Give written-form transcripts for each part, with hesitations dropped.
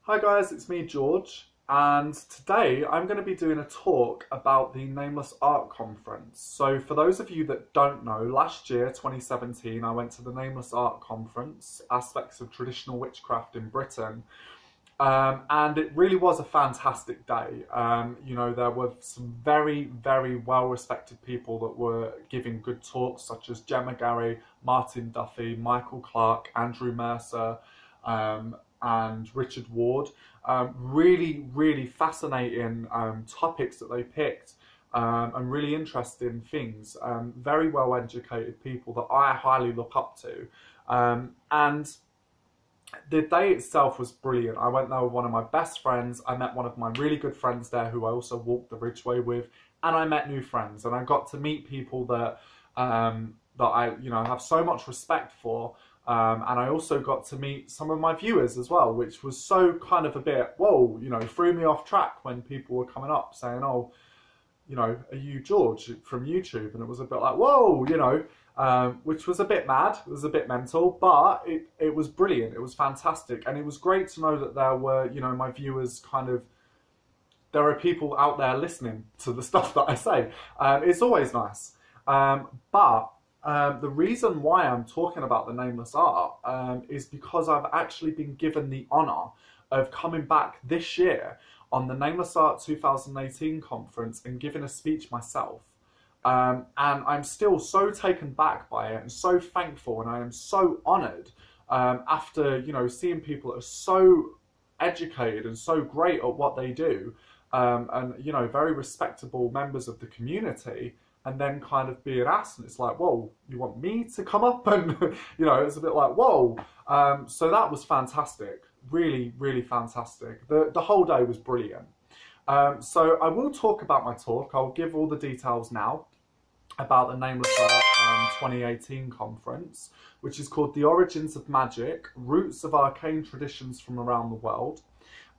Hi guys, it's me George, and today I'm going to be doing a talk about the Nameless Arte Conference. So for those of you that don't know, last year, 2017, I went to the Nameless Arte Conference, Aspects of Traditional Witchcraft in Britain, and it really was a fantastic day. There were some very, very well-respected people that were giving good talks, such as Gemma Gary, Martin Duffy, Michael Clark, Andrew Mercer, and Richard Ward. Really, really fascinating topics that they picked, and really interesting things. Very well educated people that I highly look up to. And the day itself was brilliant. I went there with one of my best friends. I met one of my really good friends there who I also walked the Ridgeway with, and I met new friends, and I got to meet people that I have so much respect for. And I also got to meet some of my viewers as well, which was so kind of a bit, whoa, threw me off track when people were coming up saying, oh, are you George from YouTube? And it was a bit like, whoa, which was a bit mad. It was a bit mental, but it was brilliant. It was fantastic. And it was great to know that there were, my viewers there are people out there listening to the stuff that I say. It's always nice. But the reason why I'm talking about the Nameless Arte is because I've actually been given the honour of coming back this year on the Nameless Arte 2018 conference and giving a speech myself. And I'm still so taken back by it and so thankful, and I am so honoured after, seeing people that are so educated and so great at what they do, and, very respectable members of the community, and then kind of being asked, and it's like, whoa, you want me to come up? And, it's a bit like, whoa. So that was fantastic. Really, really fantastic. The whole day was brilliant. So I will talk about my talk. I'll give all the details now about the Nameless Arte 2018 conference, which is called The Origins of Magic, Roots of Arcane Traditions from Around the World.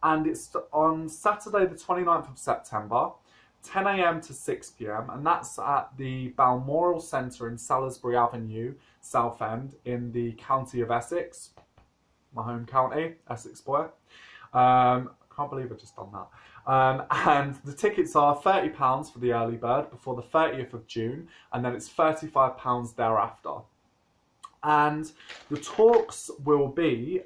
And it's on Saturday the 29th of September, 10 AM to 6 PM, and that's at the Balmoral Centre in Salisbury Avenue, Southend, in the county of Essex, my home county, Essex boy. Can't believe I just done that. And the tickets are £30 for the early bird before the 30th of June, and then it's £35 thereafter. And the talks will be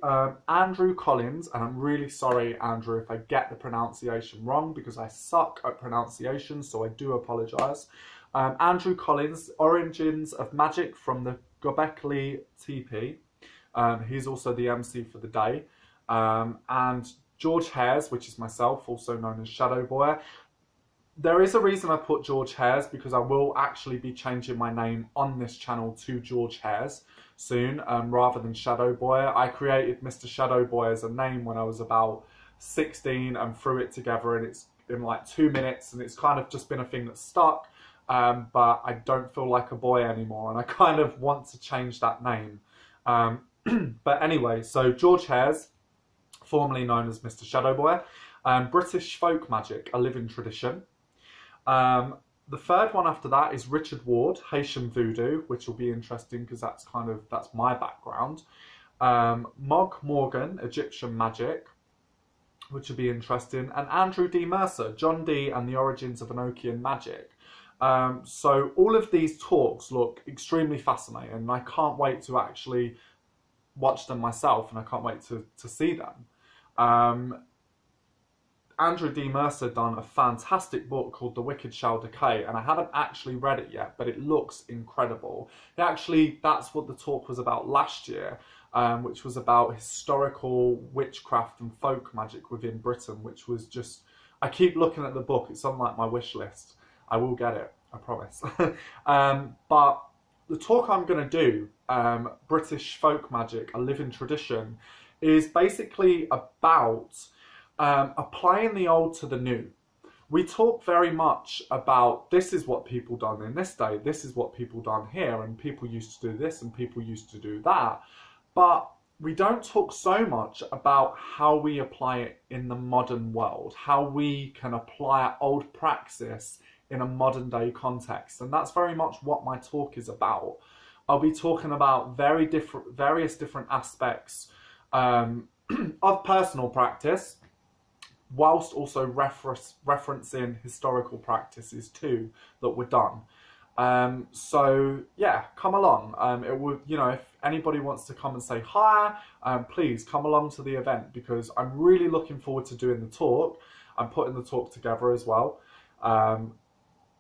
Andrew Collins, and I'm really sorry, Andrew, if I get the pronunciation wrong, because I suck at pronunciation, so I do apologise. Andrew Collins, Origins of Magic from the Göbekli Tepe. He's also the MC for the day. And George Hares, which is myself, also known as Shadow Boy. There is a reason I put George Hares, because I will actually be changing my name on this channel to George Hares soon, rather than Shadow Boy. I created Mr. Shadow Boy as a name when I was about 16 and threw it together, and it's in like 2 minutes, and it's kind of just been a thing that stuck, but I don't feel like a boy anymore, and I kind of want to change that name. But anyway, so George Hares, formerly known as Mr. Shadow Boy, British folk magic, a living tradition. The third one after that is Richard Ward, Haitian voodoo, which will be interesting because that's my background. Mog Morgan, Egyptian magic, which will be interesting. And Andrew D. Mercer, John Dee and the Origins of Enochian Magic. So all of these talks look extremely fascinating, and I can't wait to actually watch them myself, and I can't wait to see them. Andrew D. Mercer done a fantastic book called The Wicked Shall Decay, and I haven't actually read it yet, but it looks incredible. That's what the talk was about last year, which was about historical witchcraft and folk magic within Britain, which was just, I keep looking at the book, it's on like my wish list. I will get it, I promise. But the talk I'm going to do, British folk magic, a living tradition, is basically about applying the old to the new. We talk very much about this is what people done in this day, this is what people done here, and people used to do this and people used to do that. But we don't talk so much about how we apply it in the modern world, how we can apply old praxis in a modern day context. And that's very much what my talk is about. I'll be talking about various different aspects of personal practice, whilst also referencing historical practices too that were done. So yeah, come along. It would, you know, if anybody wants to come and say hi, please come along to the event, because I'm really looking forward to doing the talk. I'm putting the talk together as well.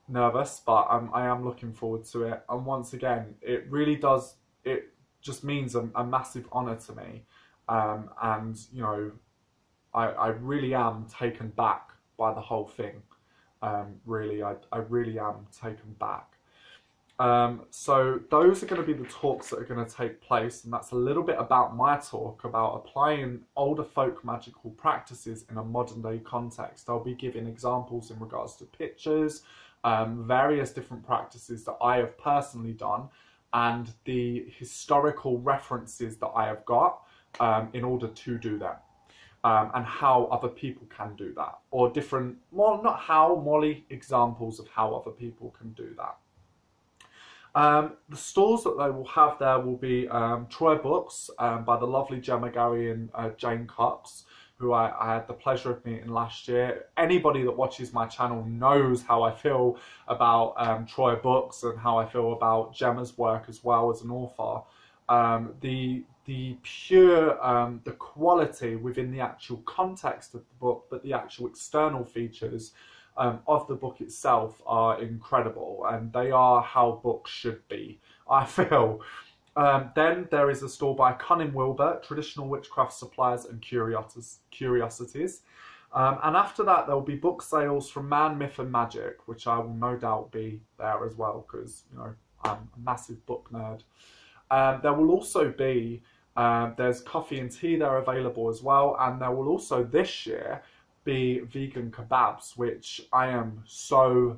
Nervous, but I am looking forward to it. And once again, it really does, it just means a massive honour to me. And you know, I really am taken back by the whole thing. Really, I really am taken back. So those are going to be the talks that are going to take place, and that's a little bit about my talk about applying older folk magical practices in a modern day context. I'll be giving examples in regards to pictures, various different practices that I have personally done, and the historical references that I have got in order to do them. And how other people can do that, or different, well, not how, more examples of how other people can do that. The stalls that they will have there will be Troy Books by the lovely Gemma Gary and Jane Cox, who I had the pleasure of meeting last year. Anybody that watches my channel knows how I feel about Troy Books and how I feel about Gemma's work as well as an author. The pure, the quality within the actual context of the book, but the actual external features of the book itself are incredible, and they are how books should be, I feel. Then there is a stall by Cunning Wilbur, Traditional Witchcraft Supplies and Curiosities. And after that, there will be book sales from Man, Myth and Magic, which I will no doubt be there as well, because, you know, I'm a massive book nerd. There will also be, there's coffee and tea there available as well, and there will also this year be vegan kebabs, which I am so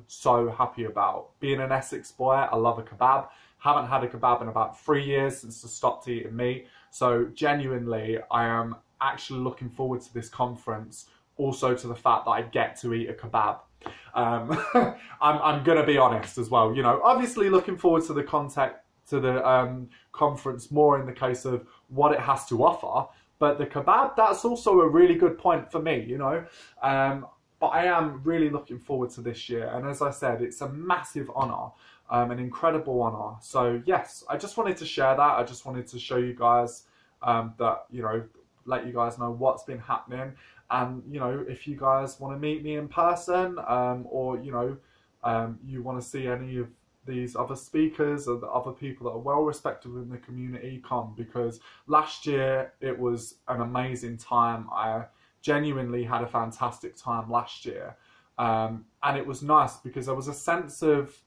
happy about. Being an Essex boy, I love a kebab. Haven't had a kebab in about 3 years since I stopped eating meat. So genuinely, I am actually looking forward to this conference, also to the fact that I get to eat a kebab. I'm gonna be honest as well, you know, obviously looking forward to the conference more in the case of what it has to offer, but the kebab, that's also a really good point for me, you know. But I am really looking forward to this year, and as I said, it's a massive honour, an incredible honour. So yes, I just wanted to share that. I just wanted to show you guys that, you know, let you guys know what's been happening, and you know, if you guys want to meet me in person, or you know, you want to see any of these other speakers or the other people that are well respected in the community, come, because last year it was an amazing time. I genuinely had a fantastic time last year, and it was nice because there was a sense of,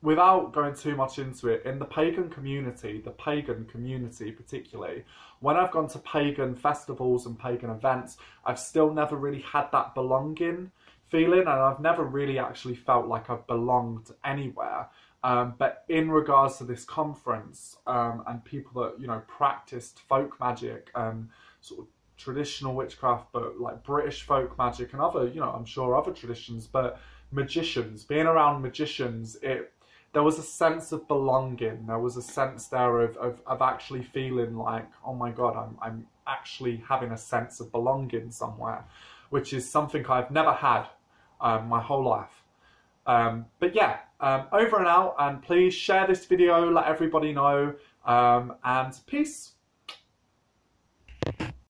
without going too much into it, in the pagan community particularly, when I've gone to pagan festivals and pagan events, I've still never really had that belonging feeling, and I've never really actually felt like I've belonged anywhere. But in regards to this conference, and people that, you know, practiced folk magic and sort of traditional witchcraft, but like British folk magic and other, you know, I'm sure other traditions, but magicians, being around magicians, there was a sense of belonging. There was a sense there of actually feeling like, oh my God, I'm actually having a sense of belonging somewhere, which is something I've never had my whole life. But yeah, over and out, and please share this video, let everybody know, and peace.